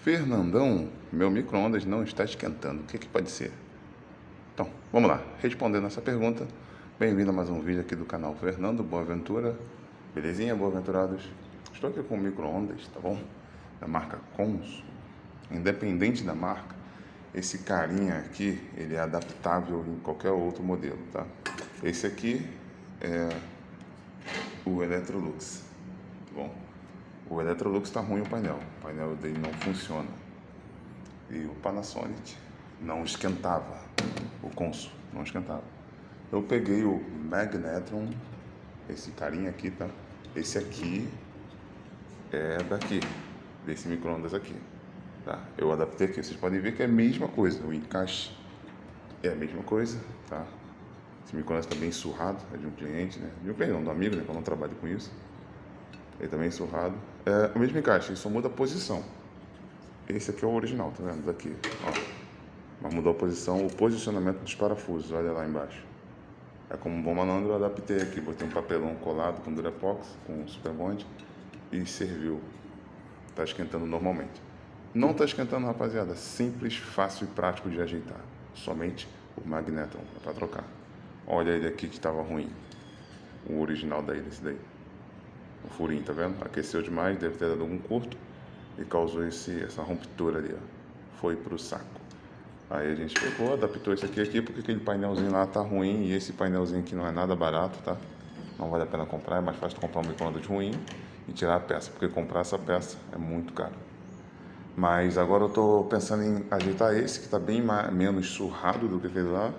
Fernandão, meu micro-ondas não está esquentando. O que pode ser? Então, vamos lá. Respondendo essa pergunta, bem-vindo a mais um vídeo aqui do canal Fernando Boaventura. Belezinha, Boaventurados? Estou aqui com o micro-ondas, tá bom? Da marca Consul. Independente da marca, esse carinha aqui, ele é adaptável em qualquer outro modelo, tá? Esse aqui é o Electrolux, tá bom? O Electrolux está ruim o painel dele não funciona. E o Panasonic não esquentava, o Consul não esquentava. Eu peguei o Magnetron, esse carinha aqui, tá? Esse aqui é daqui, desse micro-ondas aqui, tá? Eu adaptei aqui, vocês podem ver que é a mesma coisa, o encaixe é a mesma coisa, tá? Esse micro-ondas está bem surrado, é de um cliente, né? De um cliente, não, do amigo, né? Que eu não trabalho com isso. Ele também é surrado. É o mesmo encaixe, ele só muda a posição. Esse aqui é o original, tá vendo? Daqui, ó. Mas mudou a posição, o posicionamento dos parafusos, olha lá embaixo. É como um bom malandro, eu adaptei aqui. Botei um papelão colado com Durepox, com Super Bond e serviu. Tá esquentando normalmente. Não tá esquentando, rapaziada. Simples, fácil e prático de ajeitar. Somente o Magnetron, é pra trocar. Olha ele aqui que tava ruim. O original daí, desse daí. O furinho, tá vendo? Aqueceu demais, deve ter dado algum curto e causou essa ruptura ali, ó. Foi pro saco. Aí a gente pegou, adaptou isso aqui porque aquele painelzinho lá tá ruim e esse painelzinho aqui não é nada barato, tá? Não vale a pena comprar, é mais fácil comprar um micro-ondas ruim e tirar a peça, porque comprar essa peça é muito caro. Mas agora eu tô pensando em ajeitar esse que tá bem menos surrado do que aquele lá,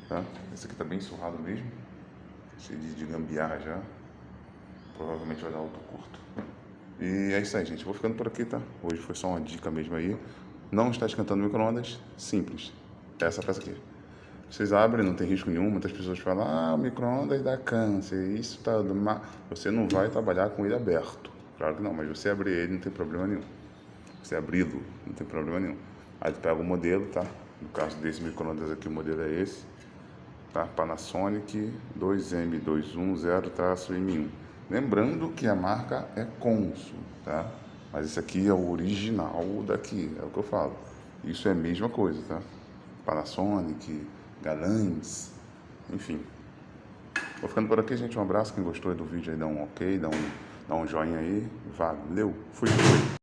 tá? Esse aqui tá bem surrado mesmo, cheio de gambiarra já. Provavelmente vai dar outro curto. E é isso aí, gente. Vou ficando por aqui, tá? Hoje foi só uma dica mesmo aí. Não está esquentando o micro-ondas. Simples. Essa peça aqui. Vocês abrem, não tem risco nenhum. Muitas pessoas falam, o micro-ondas dá câncer. Isso tá... Você não vai trabalhar com ele aberto. Claro que não, mas você abrir ele não tem problema nenhum. Você abri-lo, não tem problema nenhum. Aí tu pega o modelo, tá? No caso desse micro-ondas aqui, o modelo é esse. Tá? Panasonic 2M210-M1. Lembrando que a marca é Consul, tá? Mas esse aqui é o original daqui, é o que eu falo. Isso é a mesma coisa, tá? Panasonic, Galães, enfim. Vou ficando por aqui, gente. Um abraço. Quem gostou do vídeo aí, dá um ok, dá um joinha aí. Valeu, fui.